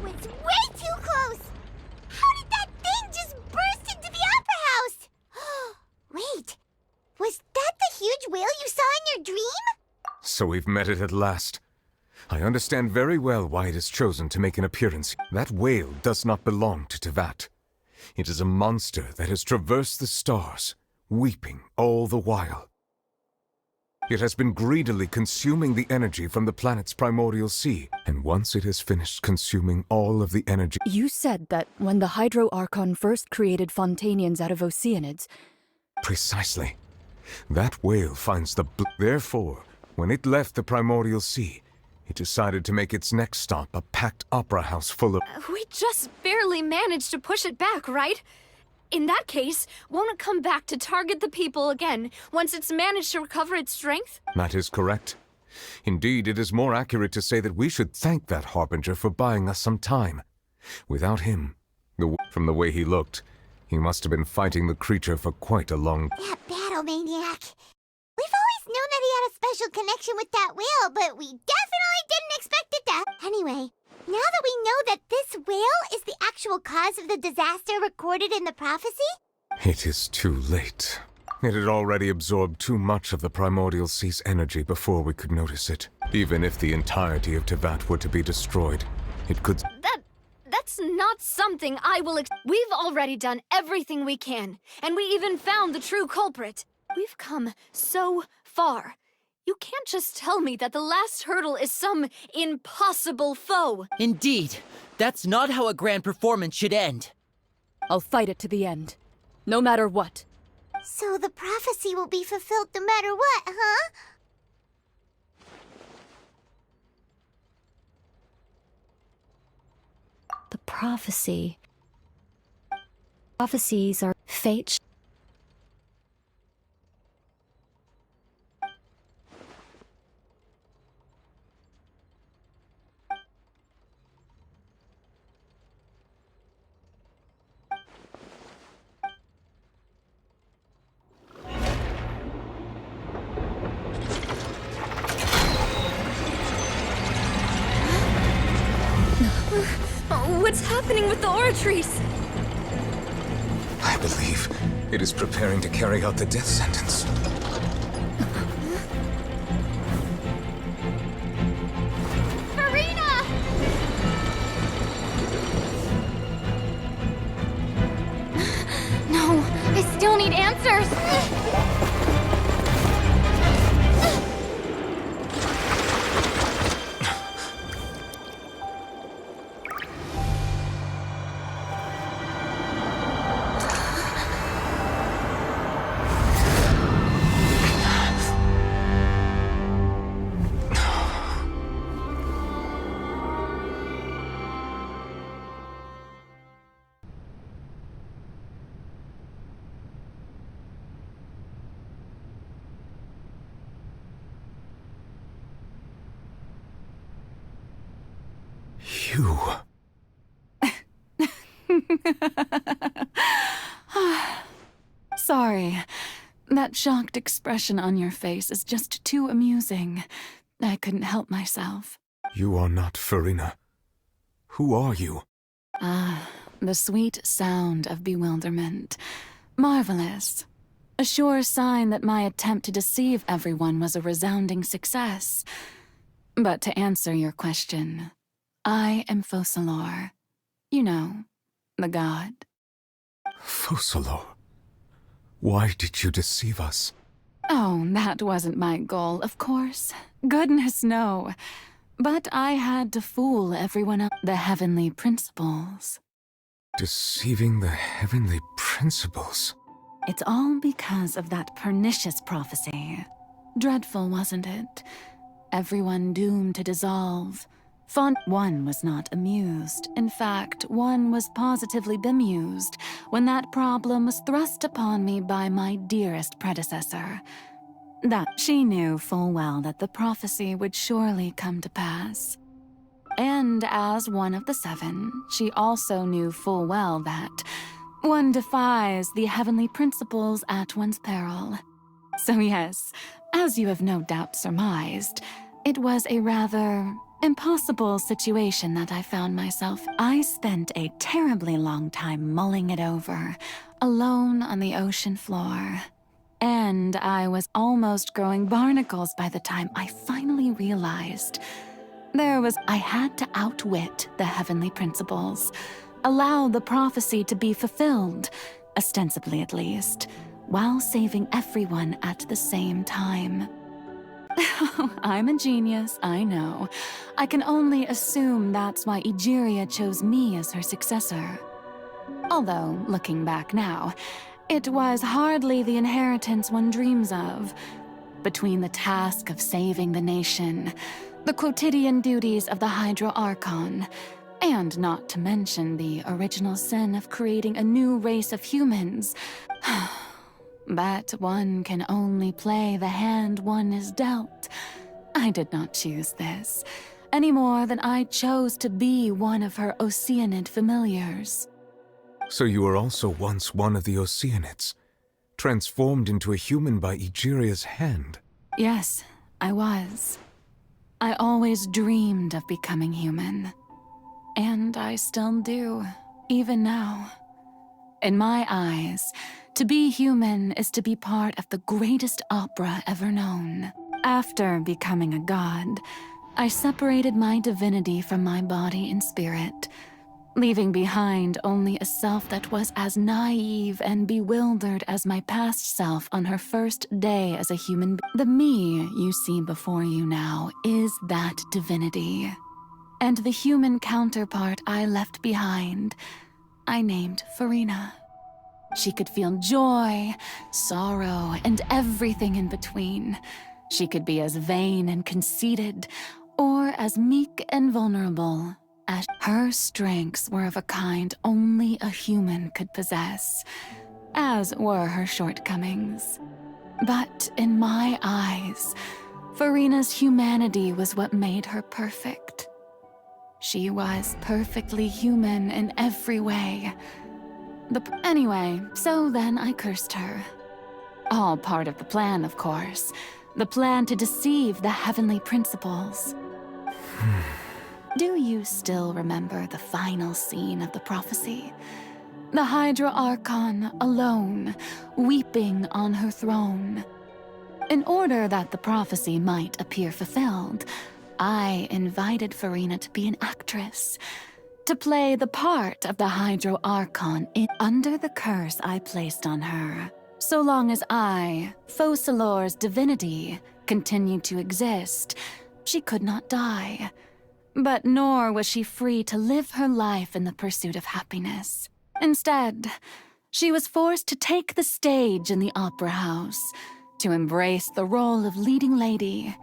was way too close! How did that thing just burst into the Opera House? Wait, was that the huge whale you saw in your dream? So we've met it at last. I understand very well why it has chosen to make an appearance. That whale does not belong to Teyvat. It is a monster that has traversed the stars, weeping all the while. It has been greedily consuming the energy from the planet's primordial sea, and once it has finished consuming all of the energy... You said that when the Hydro Archon first created Fontainians out of Oceanids... Precisely. That whale finds the... Therefore, when it left the primordial sea, it decided to make its next stop a packed opera house full of... We just barely managed to push it back, right? In that case, won't it come back to target the people again once it's managed to recover its strength? That is correct. Indeed, it is more accurate to say that we should thank that Harbinger for buying us some time. Without him, from the way he looked, he must have been fighting the creature for quite a long... That battle maniac. We've always known that he had a special connection with that whale, but we definitely didn't expect it to... Anyway, now that we know that this whale is the actual cause of the disaster recorded in the prophecy... It is too late. It had already absorbed too much of the primordial sea's energy before we could notice it. Even if the entirety of Teyvat were to be destroyed, it could... That's not something I will We've already done everything we can, and we even found the true culprit. We've come so far. You can't just tell me that the last hurdle is some impossible foe. Indeed. That's not how a grand performance should end. I'll fight it to the end. No matter what. So the prophecy will be fulfilled no matter what, huh? The prophecy. Prophecies are fate. What's happening with the oratories? I believe it is preparing to carry out the death sentence. Farina! No, I still need answers. You... Sorry. That shocked expression on your face is just too amusing. I couldn't help myself. You are not Farina. Who are you? The sweet sound of bewilderment. Marvelous. A sure sign that my attempt to deceive everyone was a resounding success. But to answer your question, I am Focalor. You know, the god. Focalor? Why did you deceive us? Oh, that wasn't my goal, of course. Goodness, no. But I had to fool everyone else. The heavenly principles. Deceiving the heavenly principles? It's all because of that pernicious prophecy. Dreadful, wasn't it? Everyone doomed to dissolve. One was not amused. In fact, one was positively bemused when that problem was thrust upon me by my dearest predecessor. That she knew full well that the prophecy would surely come to pass. And as one of the seven, she also knew full well that one defies the heavenly principles at one's peril. So yes, as you have no doubt surmised, it was a rather Impossible situation that I found myself. I spent a terribly long time mulling it over, alone on the ocean floor. And I was almost growing barnacles by the time I finally realized I had to outwit the heavenly principles, allow the prophecy to be fulfilled, ostensibly at least, while saving everyone at the same time. I'm a genius, I know. I can only assume that's why Egeria chose me as her successor. Although, looking back now, it was hardly the inheritance one dreams of. Between the task of saving the nation, the quotidian duties of the Hydro Archon, and not to mention the original sin of creating a new race of humans. But one can only play the hand one is dealt. I did not choose this, any more than I chose to be one of her Oceanid familiars. So you were also once one of the Oceanids, transformed into a human by Egeria's hand. Yes, I was. I always dreamed of becoming human. And I still do, even now. In my eyes, to be human is to be part of the greatest opera ever known. After becoming a god, I separated my divinity from my body and spirit, leaving behind only a self that was as naive and bewildered as my past self on her first day as a human. The me you see before you now is that divinity. And the human counterpart I left behind, I named Farina. She could feel joy, sorrow, and everything in between. She could be as vain and conceited, or as meek and vulnerable. As her strengths were of a kind only a human could possess, as were her shortcomings. But in my eyes, Farina's humanity was what made her perfect. She was perfectly human in every way. Anyway, so then I cursed her. All part of the plan, of course. The plan to deceive the heavenly principles. Do you still remember the final scene of the prophecy? The Hydra Archon alone, weeping on her throne. In order that the prophecy might appear fulfilled, I invited Farina to be an actress, to play the part of the Hydro Archon under the curse I placed on her. So long as I, Focalor's divinity, continued to exist, she could not die. But nor was she free to live her life in the pursuit of happiness. Instead, she was forced to take the stage in the opera house, to embrace the role of leading lady,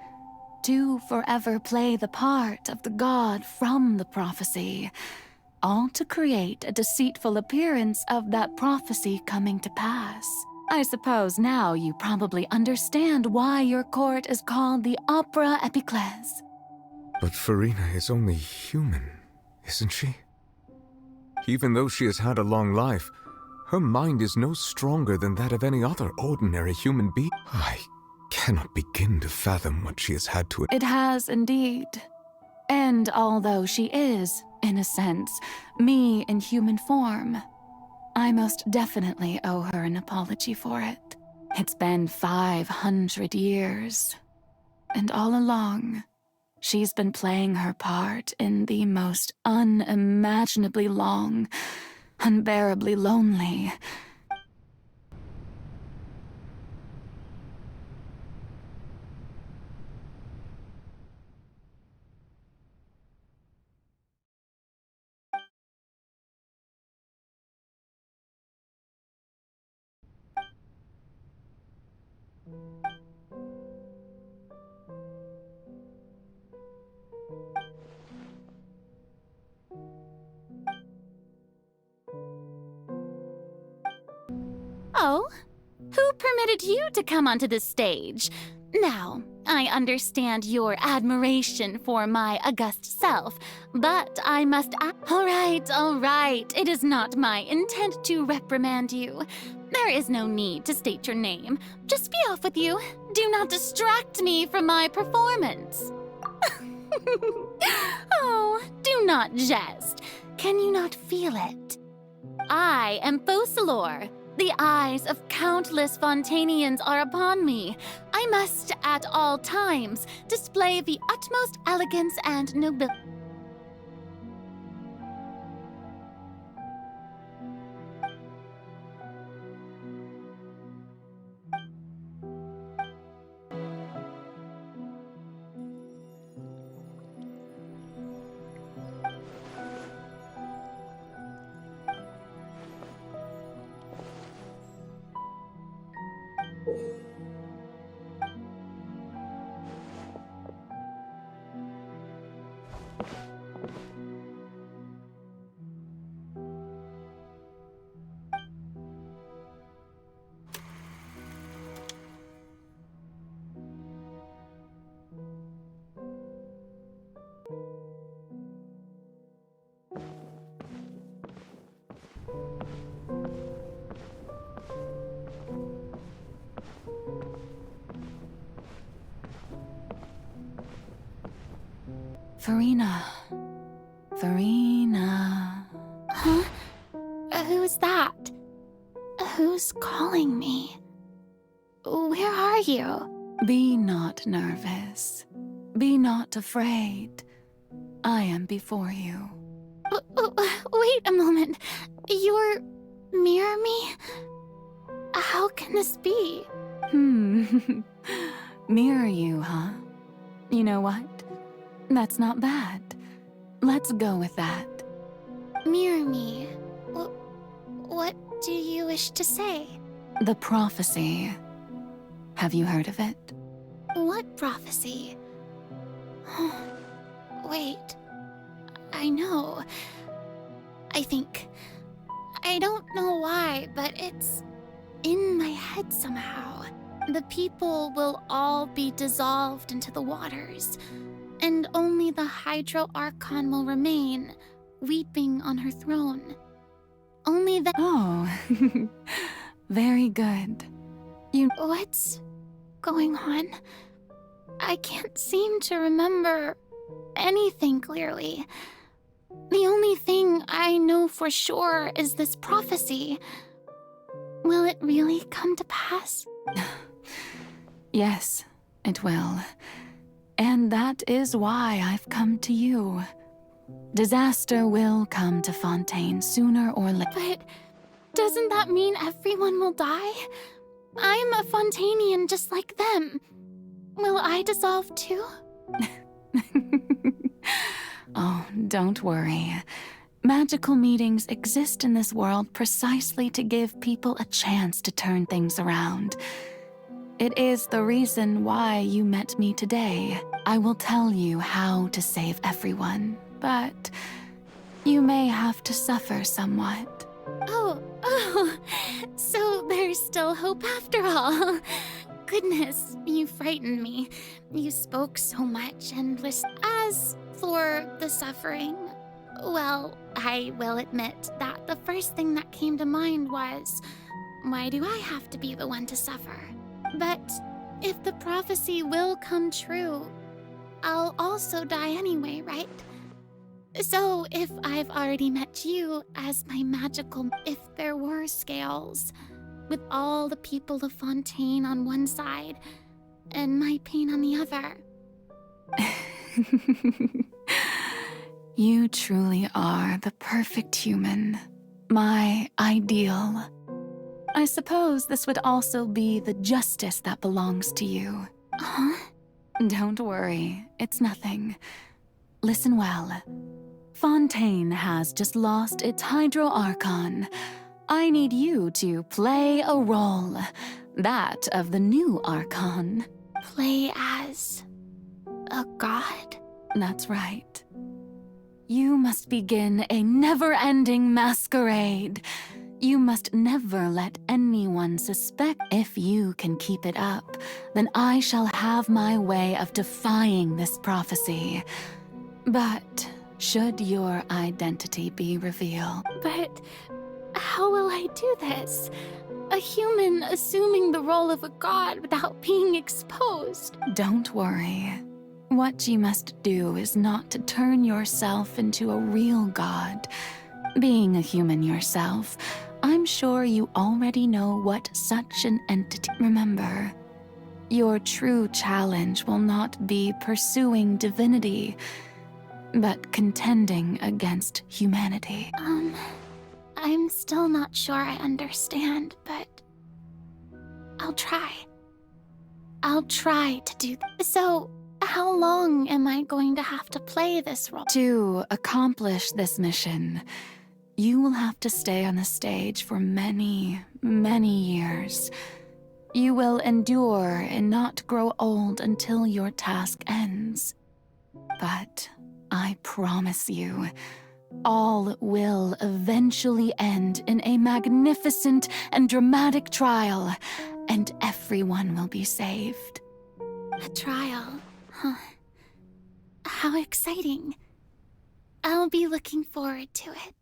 to forever play the part of the god from the prophecy, all to create a deceitful appearance of that prophecy coming to pass. I suppose now you probably understand why your court is called the Opera Epiclese. But Farina is only human, isn't she? Even though she has had a long life, her mind is no stronger than that of any other ordinary human being. I cannot begin to fathom what she has had to. It has indeed. And although she is, in a sense, me in human form, I most definitely owe her an apology for it. It's been 500 years, and all along, she's been playing her part in the most unimaginably long, unbearably lonely. Oh? Who permitted you to come onto the stage? Now, I understand your admiration for my august self, but I must all right. It is not my intent to reprimand you. There is no need to state your name. Just be off with you. Do not distract me from my performance. Oh, do not jest. Can you not feel it? I am Focalor. The eyes of countless Fontainians are upon me. I must, at all times, display the utmost elegance and nobility. Farina. Farina. Huh? Who's that? Who's calling me? Where are you? Be not nervous. Be not afraid. I am before you. Wait a moment. You're near me? How can this be? Mirror you, huh? You know what? That's not bad. Let's go with that. Mirror me. What do you wish to say? The prophecy. Have you heard of it? What prophecy? Wait. I know. I think. I don't know why, but it's in my head somehow. The people will all be dissolved into the waters, and only the Hydro Archon will remain, weeping on her throne. Only the— Oh, very good. What's going on? I can't seem to remember anything clearly. The only thing I know for sure is this prophecy. Will it really come to pass? Yes, it will. And that is why I've come to you. Disaster will come to Fontaine sooner or later. But doesn't that mean everyone will die? I'm a Fontainian just like them. Will I dissolve too? Oh, don't worry. Magical meetings exist in this world precisely to give people a chance to turn things around. It is the reason why you met me today. I will tell you how to save everyone, but you may have to suffer somewhat. Oh, so there's still hope after all. Goodness, you frightened me. You spoke so much and listened. As for the suffering, well, I will admit that the first thing that came to mind was, why do I have to be the one to suffer? But if the prophecy will come true, I'll also die anyway, right? So if I've already met you as my magical, if there were scales, with all the people of Fontaine on one side and my pain on the other. You truly are the perfect human, my ideal. I suppose this would also be the justice that belongs to you. Huh? Don't worry, it's nothing. Listen well. Fontaine has just lost its Hydro Archon. I need you to play a role, that of the new Archon. Play as a god? That's right. You must begin a never-ending masquerade. You must never let anyone suspect. If you can keep it up, then I shall have my way of defying this prophecy. But should your identity be revealed... But how will I do this? A human assuming the role of a god without being exposed. Don't worry. What you must do is not to turn yourself into a real god. Being a human yourself, I'm sure you already know what such an entity... Remember, your true challenge will not be pursuing divinity, but contending against humanity. I'm still not sure I understand, but I'll try. I'll try to do this. So, how long am I going to have to play this role? To accomplish this mission, you will have to stay on the stage for many, many years. You will endure and not grow old until your task ends. But I promise you, all will eventually end in a magnificent and dramatic trial, and everyone will be saved. A trial, huh? How exciting. I'll be looking forward to it.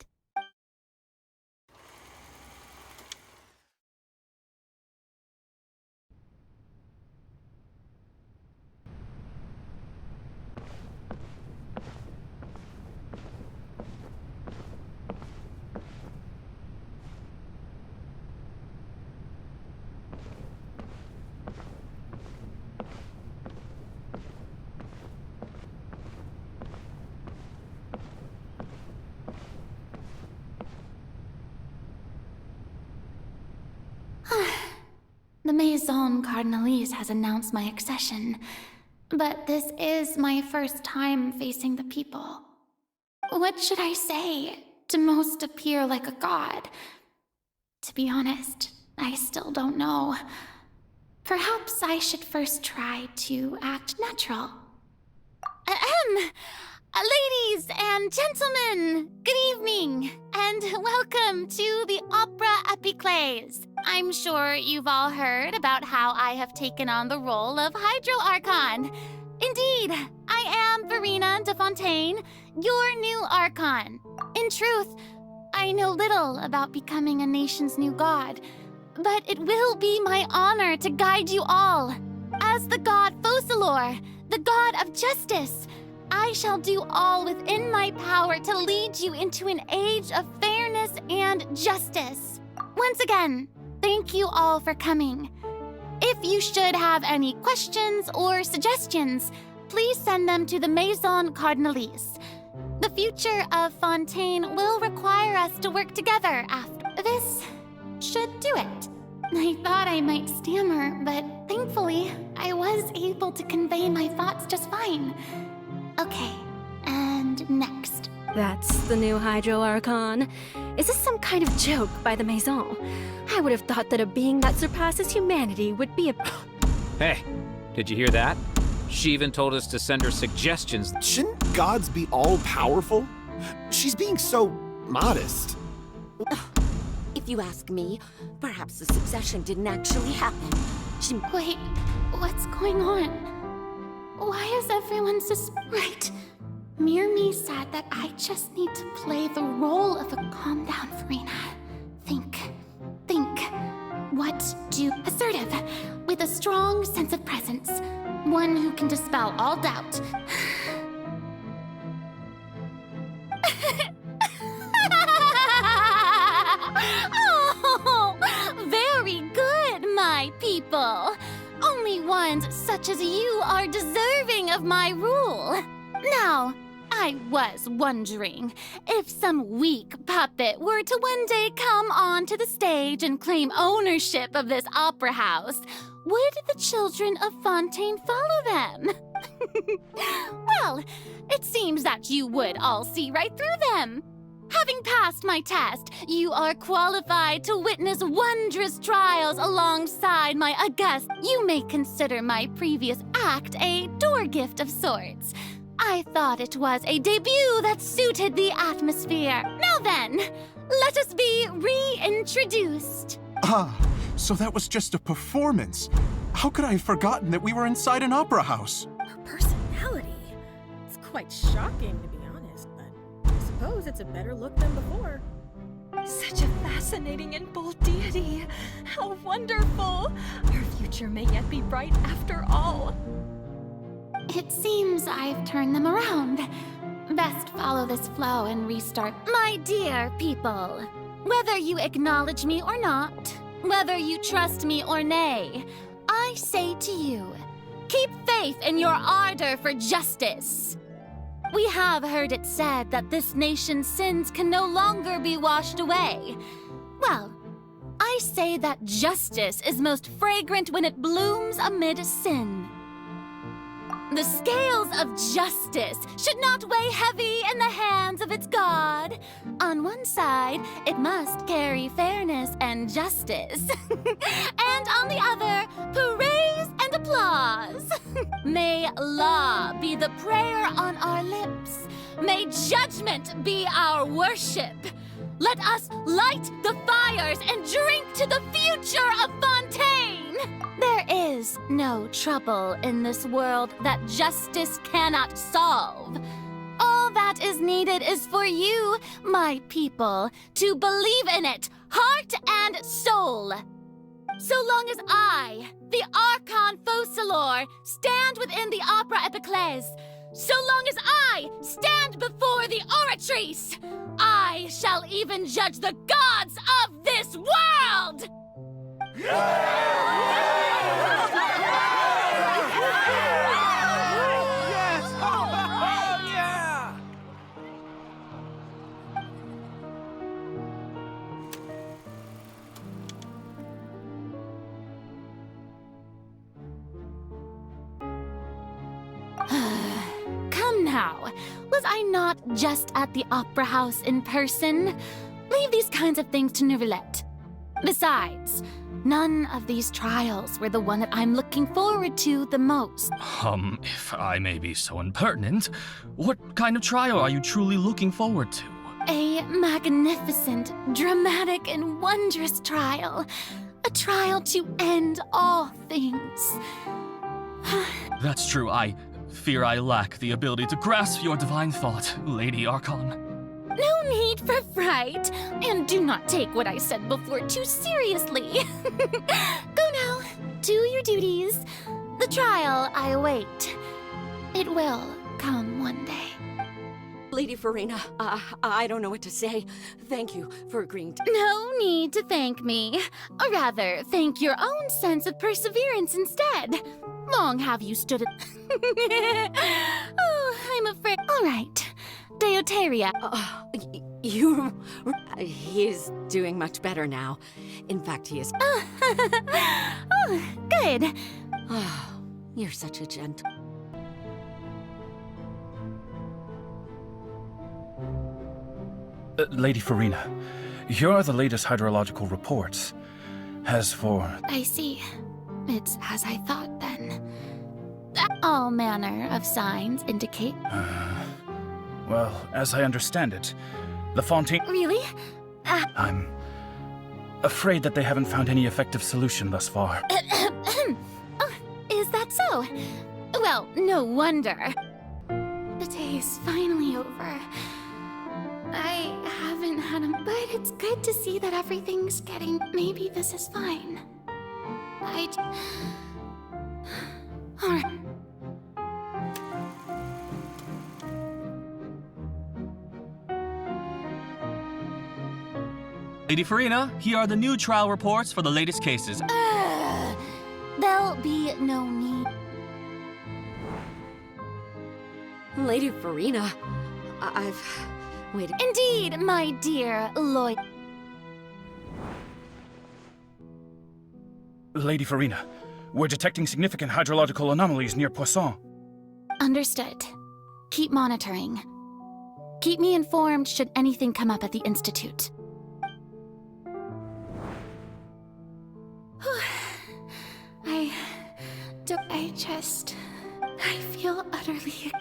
The Maison Cardinalise has announced my accession, but this is my first time facing the people. What should I say to most appear like a god? To be honest, I still don't know. Perhaps I should first try to act natural. Ladies and gentlemen, good evening, and welcome to the Opera Epiclese. I'm sure you've all heard about how I have taken on the role of Hydro Archon. Indeed, I am Verena de Fontaine, your new Archon. In truth, I know little about becoming a nation's new god, but it will be my honor to guide you all. As the god Focalor, the god of justice, I shall do all within my power to lead you into an age of fairness and justice. Once again, thank you all for coming. If you should have any questions or suggestions, please send them to the Maison Cardinalise. The future of Fontaine will require us to work together after. This should do it. I thought I might stammer, but thankfully, I was able to convey my thoughts just fine. Okay, and next. That's the new Hydro Archon. Is this some kind of joke by the Maison? I would have thought that a being that surpasses humanity would be a... Hey, did you hear that? She even told us to send her suggestions. Shouldn't gods be all-powerful? She's being so modest. If you ask me, perhaps the succession didn't actually happen. Wait, what's going on? Why is everyone right? Mirmi said that I just need to play the role of a calm-down Verena. Think. What do? Assertive, with a strong sense of presence. One who can dispel all doubt. Oh, very good, my people. Only ones such as you are deserving of my rule. Now, I was wondering, if some weak puppet were to one day come onto the stage and claim ownership of this opera house, would the children of Fontaine follow them? Well, it seems that you would all see right through them. Having passed my test, you are qualified to witness wondrous trials alongside my august. You may consider my previous act a door gift of sorts. I thought it was a debut that suited the atmosphere. Now then, let us be reintroduced. Ah, so that was just a performance. How could I have forgotten that we were inside an opera house? Her personality. It's quite shocking, to be honest, but I suppose it's a better look than before. Such a fascinating and bold deity. How wonderful! Our future may yet be bright after all. It seems I've turned them around. Best follow this flow and restart. My dear people, whether you acknowledge me or not, whether you trust me or nay, I say to you, keep faith in your ardor for justice. We have heard it said that this nation's sins can no longer be washed away. Well, I say that justice is most fragrant when it blooms amid sin. The scales of justice should not weigh heavy in the hands of its God. On one side, it must carry fairness and justice. And on the other, praise and applause. May law be the prayer on our lips. May judgment be our worship. Let us light the fires and drink to the future of Fontaine! There is no trouble in this world that justice cannot solve. All that is needed is for you, my people, to believe in it, heart and soul. So long as I, the Archon Focalor, stand within the Opera Epiclese, so long as I stand before the Oratrice, I shall even judge the gods of this world! Come now, was I not just at the Opera House in person? Leave these kinds of things to Neuvillette. Besides, none of these trials were the one that I'm looking forward to the most. If I may be so impertinent, what kind of trial are you truly looking forward to? A magnificent, dramatic, and wondrous trial. A trial to end all things. That's true, I fear I lack the ability to grasp your divine thought, Lady Archon. No need for fright, and do not take what I said before too seriously. Go now, do your duties. The trial I await. It will come one day. Lady Farina, I don't know what to say. Thank you for agreeing to— No need to thank me. Or rather, thank your own sense of perseverance instead. Long have you stood it. Oh, I'm afraid. All right. Deoteria. He is doing much better now. In fact, he is— Oh, good. Oh, you're such a gentle— Lady Farina, here are the latest hydrological reports. As for— I see. It's as I thought then. All manner of signs indicate— well, as I understand it, the Fontaine— Really? I'm afraid that they haven't found any effective solution thus far. Oh, is that so? Well, no wonder. The day is finally over. I haven't had a— but it's good to see that everything's getting— maybe this is fine. Alright. Lady Farina, here are the new trial reports for the latest cases. There'll be no need. Lady Farina, I've waited— Indeed, my dear Lloyd. Lady Farina, we're detecting significant hydrological anomalies near Poisson. Understood. Keep monitoring. Keep me informed should anything come up at the Institute. I feel utterly—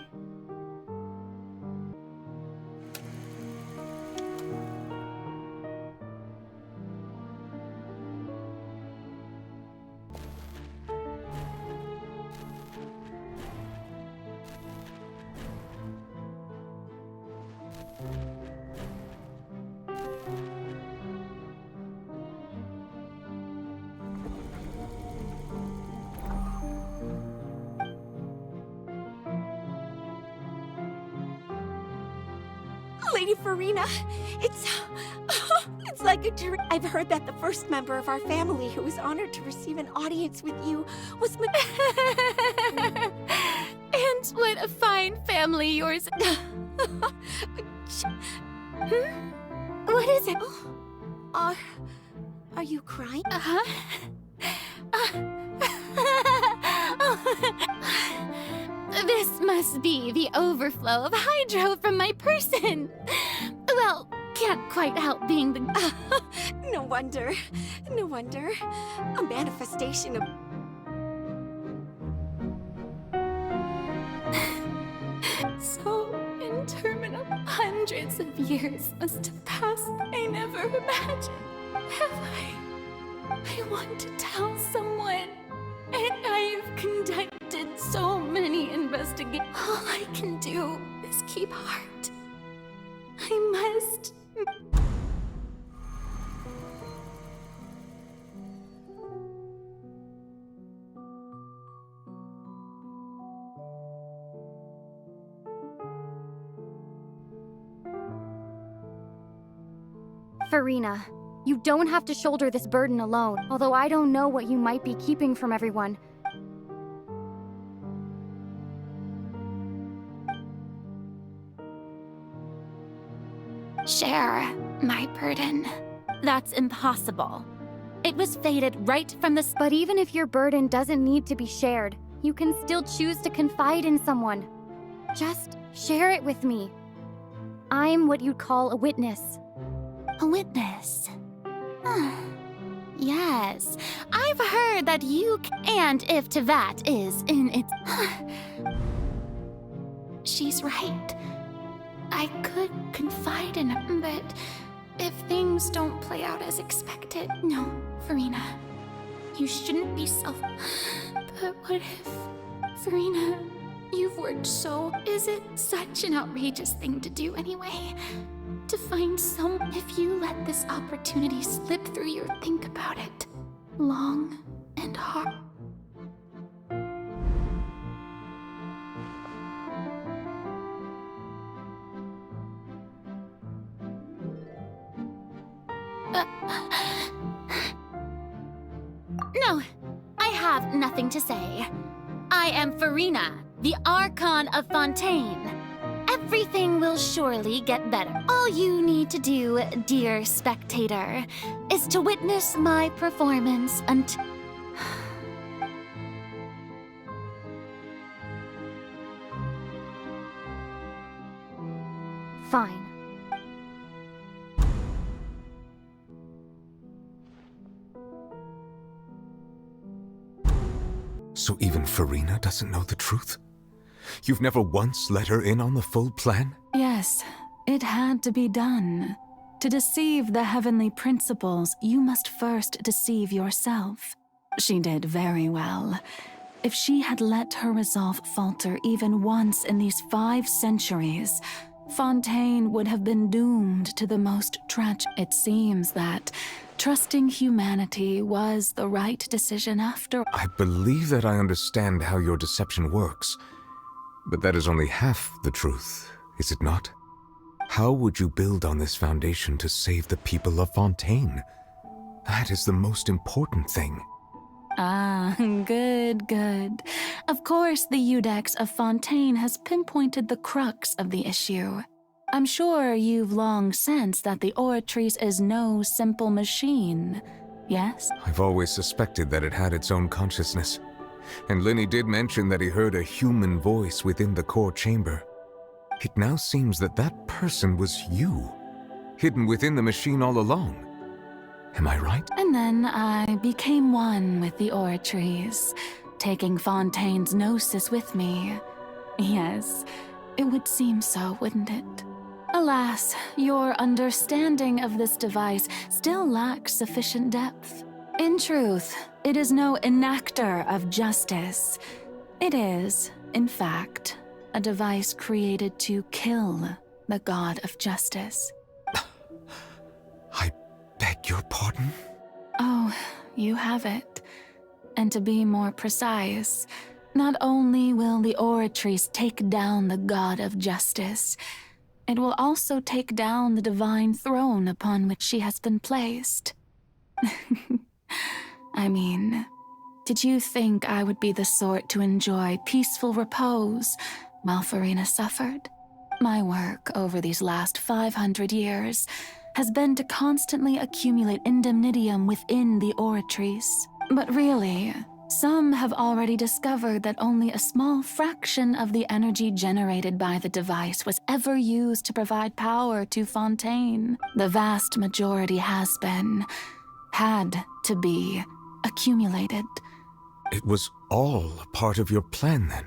Lady Farina, it's like a dream. I've heard that the first member of our family who was honored to receive an audience with you was And what a fine family yours. What is it? Are you crying? This must be the overflow of hydro from my person. Well, can't quite help being the... No wonder. No wonder. A manifestation of... So interminable. Hundreds of years must have passed. I never imagined. Have I want to tell someone. And I've conducted so many investigations. All I can do is keep heart. I must... Farina, you don't have to shoulder this burden alone, although I don't know what you might be keeping from everyone. Share my burden. That's impossible. It was fated right from the... But even if your burden doesn't need to be shared, you can still choose to confide in someone. Just share it with me. I'm what you'd call a witness. A witness? Yes, I've heard that you and if Tevat is in its... She's right. I could confide in her, but if things don't play out as expected... No, Farina, you shouldn't be But what if... Farina, you've worked so... Is it such an outrageous thing to do anyway? To find some... If you let this opportunity slip through your... Think about it. Long and hard. No, I have nothing to say. I am Farina, the Archon of Fontaine. Everything will surely get better. All you need to do, dear spectator, is to witness my performance until... Fine. So even Farina doesn't know the truth? You've never once let her in on the full plan? Yes, it had to be done. To deceive the heavenly principles, you must first deceive yourself. She did very well. If she had let her resolve falter even once in these 5 centuries, Fontaine would have been doomed to the most tragic. It seems that trusting humanity was the right decision after... I believe that I understand how your deception works. But that is only half the truth, is it not? How would you build on this foundation to save the people of Fontaine? That is the most important thing. Ah, good, good. Of course, the Iudex of Fontaine has pinpointed the crux of the issue. I'm sure you've long sensed that the Oratrice is no simple machine, yes? I've always suspected that it had its own consciousness. And Lenny did mention that he heard a human voice within the core chamber. It now seems that that person was you, hidden within the machine all along. Am I right? And then I became one with the Oratrice, taking Fontaine's gnosis with me. Yes, it would seem so, wouldn't it? Alas, your understanding of this device still lacks sufficient depth. In truth, it is no enactor of justice. It is, in fact, a device created to kill the god of justice. I beg your pardon? Oh, you have it. And to be more precise, not only will the Oratrice take down the god of justice, it will also take down the divine throne upon which she has been placed. I mean, did you think I would be the sort to enjoy peaceful repose while Farina suffered? My work over these last 500 years has been to constantly accumulate indemnitium within the oratories. But really, some have already discovered that only a small fraction of the energy generated by the device was ever used to provide power to Fontaine. The vast majority had to be accumulated. It was all a part of your plan then?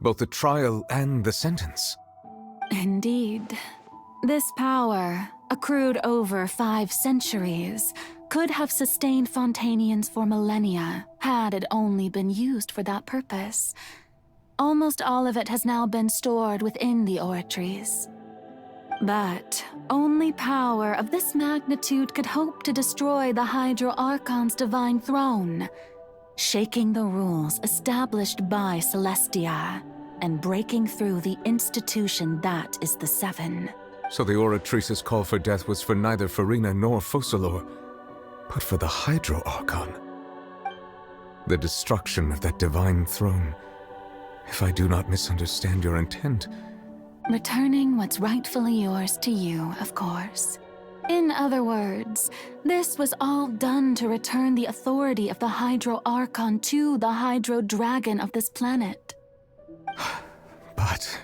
Both the trial and the sentence? Indeed. This power, accrued over 5 centuries, could have sustained Fontainians for millennia had it only been used for that purpose. Almost all of it has now been stored within the oratories. But only power of this magnitude could hope to destroy the Hydro Archon's divine throne, shaking the rules established by Celestia and breaking through the institution that is the Seven. So the Oratrice's call for death was for neither Farina nor Focalor, but for the Hydro Archon. The destruction of that divine throne, if I do not misunderstand your intent. Returning what's rightfully yours to you, of course. In other words, this was all done to return the authority of the Hydro Archon to the Hydro Dragon of this planet. But...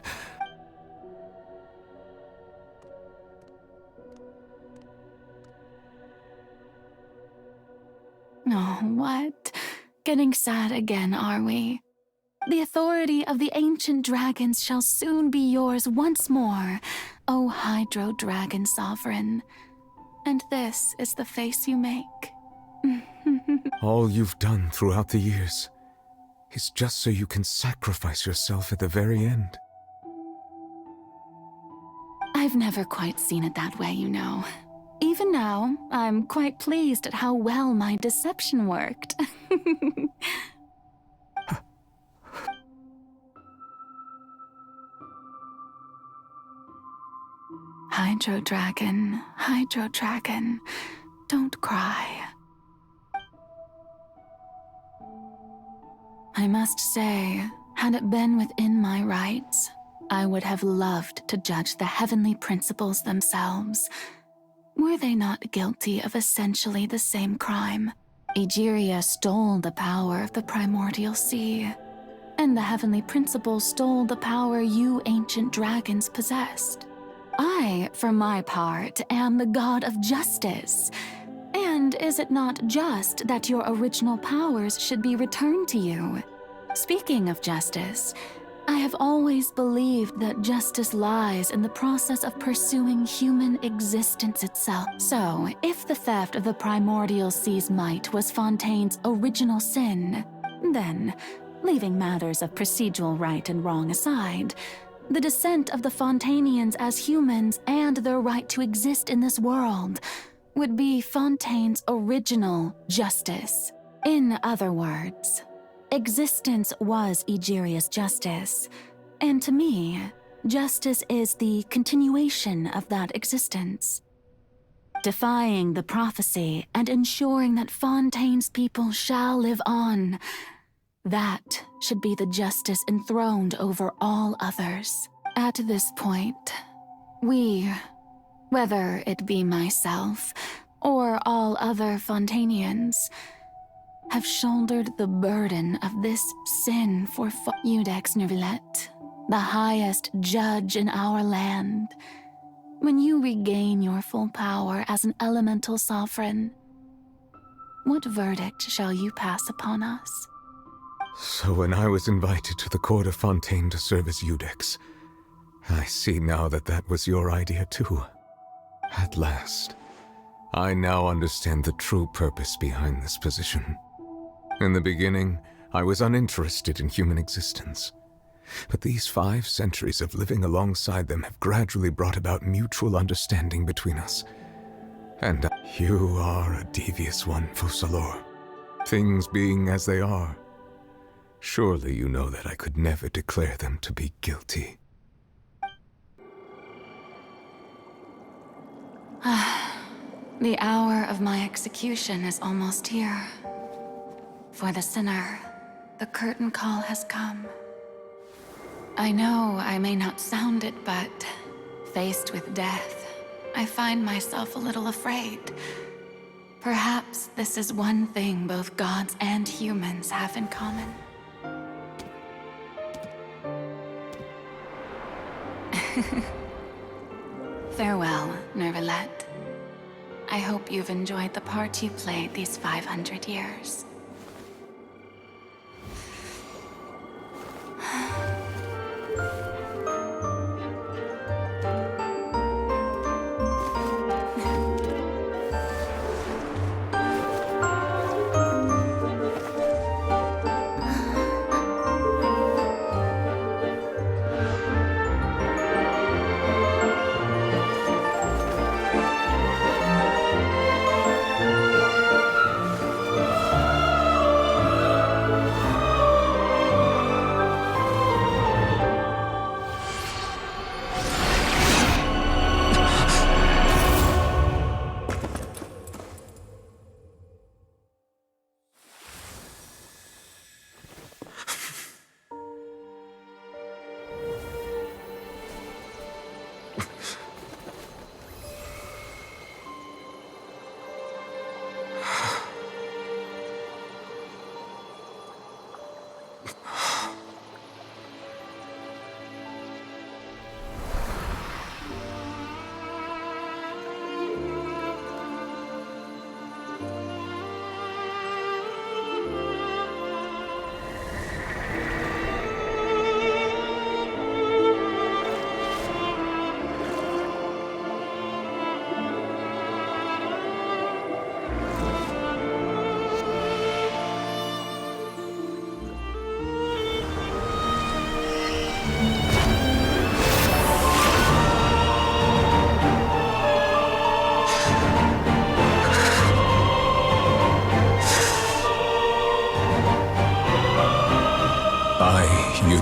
Oh, what? Getting sad again, are we? The authority of the ancient dragons shall soon be yours once more, O Hydro Dragon Sovereign. And this is the face you make. All you've done throughout the years is just so you can sacrifice yourself at the very end. I've never quite seen it that way, you know. Even now, I'm quite pleased at how well my deception worked. Hydro Dragon, don't cry. I must say, had it been within my rights, I would have loved to judge the heavenly principles themselves. Were they not guilty of essentially the same crime? Egeria stole the power of the primordial sea, and the heavenly principles stole the power you ancient dragons possessed. I, for my part, am the god of justice. And is it not just that your original powers should be returned to you? Speaking of justice, I have always believed that justice lies in the process of pursuing human existence itself. So, if the theft of the primordial sea's might was Fontaine's original sin, then, leaving matters of procedural right and wrong aside, the descent of the Fontainians as humans and their right to exist in this world would be Fontaine's original justice. In other words, existence was Egeria's justice, and to me, justice is the continuation of that existence. Defying the prophecy and ensuring that Fontaine's people shall live on, that should be the justice enthroned over all others. At this point, we, whether it be myself or all other Fontainians, have shouldered the burden of this sin for Iudex Nervillet, the highest judge in our land. When you regain your full power as an elemental sovereign, what verdict shall you pass upon us? So when I was invited to the court of Fontaine to serve as Iudex, I see now that that was your idea too. At last, I now understand the true purpose behind this position. In the beginning, I was uninterested in human existence. But these 5 centuries of living alongside them have gradually brought about mutual understanding between us. And you are a devious one, Focalor. Things being as they are, surely you know that I could never declare them to be guilty. The hour of my execution is almost here. For the sinner, the curtain call has come. I know I may not sound it, but faced with death, I find myself a little afraid. Perhaps this is one thing both gods and humans have in common. Farewell, Nervalette. I hope you've enjoyed the part you played these 500 years.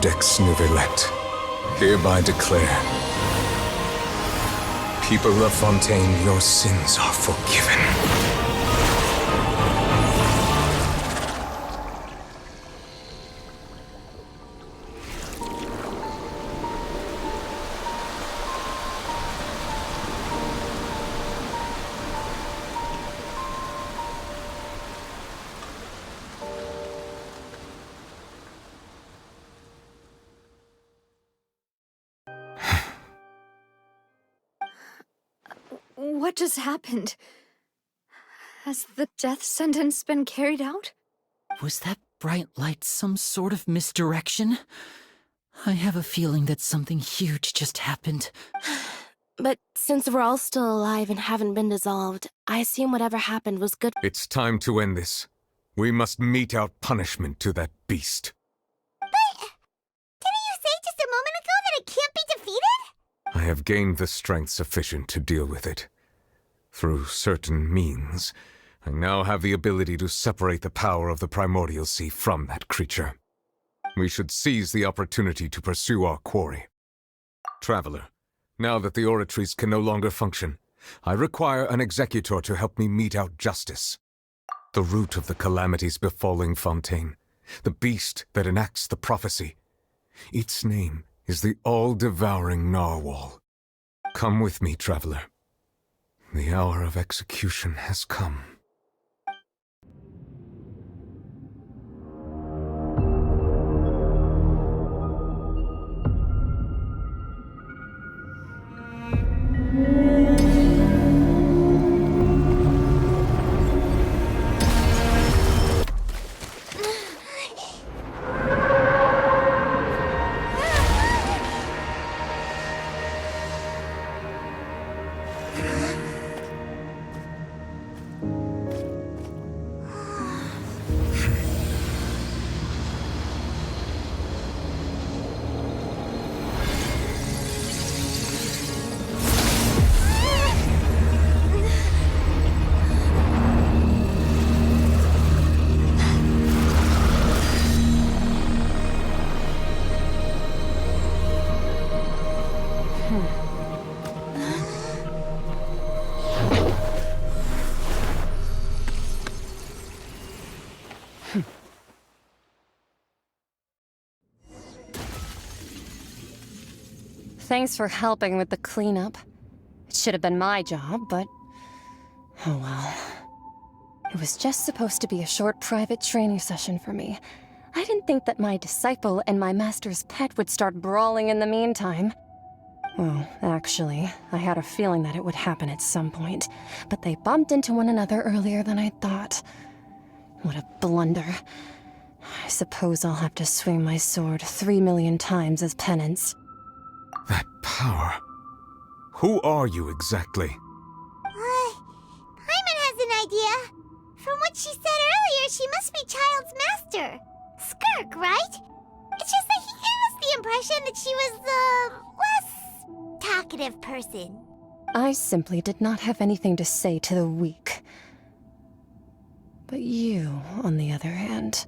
Ex Nervalette, hereby declare, people of Fontaine, your sins are forgiven. What just happened? Has the death sentence been carried out? Was that bright light some sort of misdirection? I have a feeling that something huge just happened. But since we're all still alive and haven't been dissolved, I assume whatever happened was good. It's time to end this. We must mete out punishment to that beast. But didn't you say just a moment ago that it can't be defeated? I have gained the strength sufficient to deal with it. Through certain means, I now have the ability to separate the power of the Primordial Sea from that creature. We should seize the opportunity to pursue our quarry. Traveler, now that the oratories can no longer function, I require an executor to help me mete out justice. The root of the calamities befalling Fontaine, the beast that enacts the prophecy. Its name is the all-devouring narwhal. Come with me, traveler. The hour of execution has come. Thanks for helping with the cleanup. It should have been my job, but... oh well. It was just supposed to be a short private training session for me. I didn't think that my disciple and my master's pet would start brawling in the meantime. Well, actually, I had a feeling that it would happen at some point, but they bumped into one another earlier than I thought. What a blunder. I suppose I'll have to swing my sword 3 million times as penance. That power. Who are you exactly? Paimon has an idea. From what she said earlier, she must be Child's master. Skirk, right? It's just that he gave us the impression that she was the less talkative person. I simply did not have anything to say to the weak. But you, on the other hand,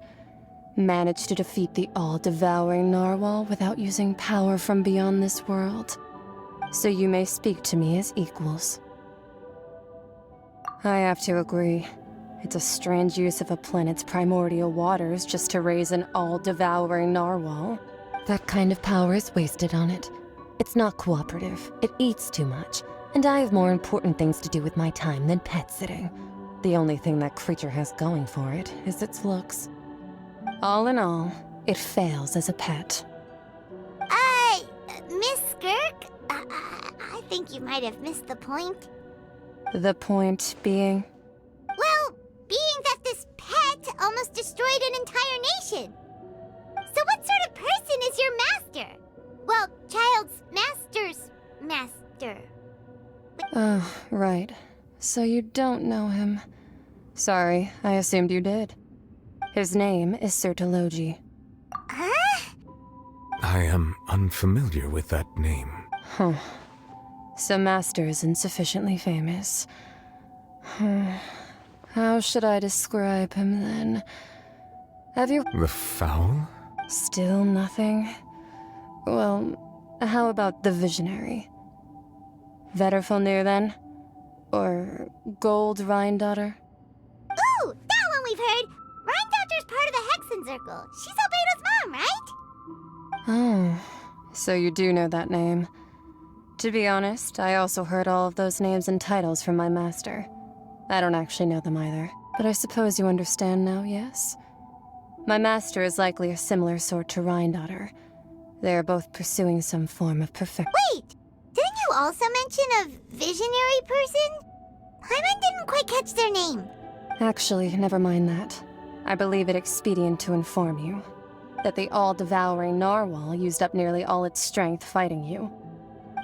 managed to defeat the all-devouring narwhal without using power from beyond this world. So you may speak to me as equals. I have to agree. It's a strange use of a planet's primordial waters just to raise an all-devouring narwhal. That kind of power is wasted on it. It's not cooperative. It eats too much. And I have more important things to do with my time than pet sitting. The only thing that creature has going for it is its looks. All in all, it fails as a pet. Miss Skirk? I think you might have missed the point. The point being? Well, being that this pet almost destroyed an entire nation. So what sort of person is your master? Well, Child's master's master. Oh, right. So you don't know him. Sorry, I assumed you did. His name is Sertologi. Huh? I am unfamiliar with that name. Huh. So Master isn't sufficiently famous. How should I describe him then? Have you... The Foul? Still nothing? Well, how about the Visionary? Vetterfulnir then? Or Gold Rhindaughter? Ooh, that one we've heard! Rhindaughter's part of the Hexen Circle. She's Albedo's mom, right? Oh, so you do know that name. To be honest, I also heard all of those names and titles from my master. I don't actually know them either, but I suppose you understand now, yes? My master is likely a similar sort to Rhindaughter. They are both pursuing some form of perfection. Wait! Didn't you also mention a visionary person? Paimon didn't quite catch their name. Actually, never mind that. I believe it expedient to inform you that the all-devouring narwhal used up nearly all its strength fighting you.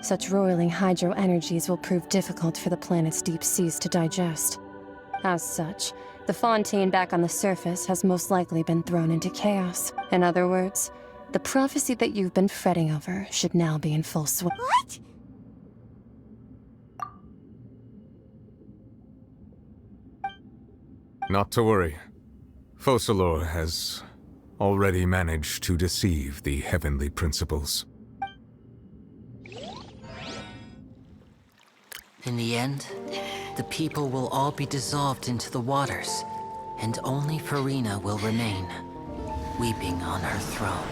Such roiling hydro energies will prove difficult for the planet's deep seas to digest. As such, the Fontaine back on the surface has most likely been thrown into chaos. In other words, the prophecy that you've been fretting over should now be in full swing. What? Not to worry. Focalor has already managed to deceive the heavenly principles. In the end, the people will all be dissolved into the waters, and only Farina will remain, weeping on her throne.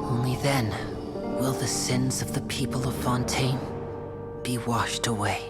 Only then will the sins of the people of Fontaine be washed away.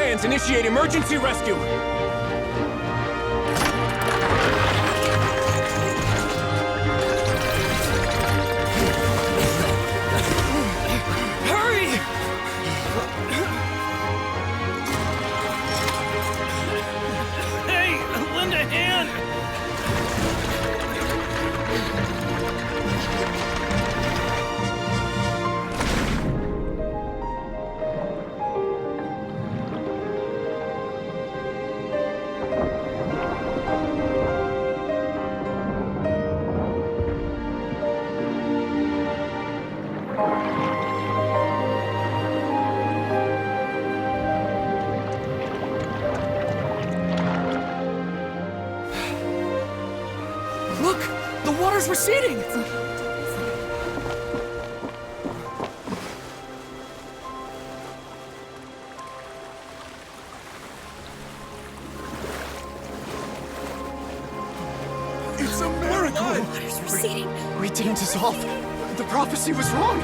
Hands, initiate emergency rescue! Hurry! Hey, lend a hand! Look! The water's receding! It's a miracle! Water's receding. We didn't dissolve. The prophecy was wrong.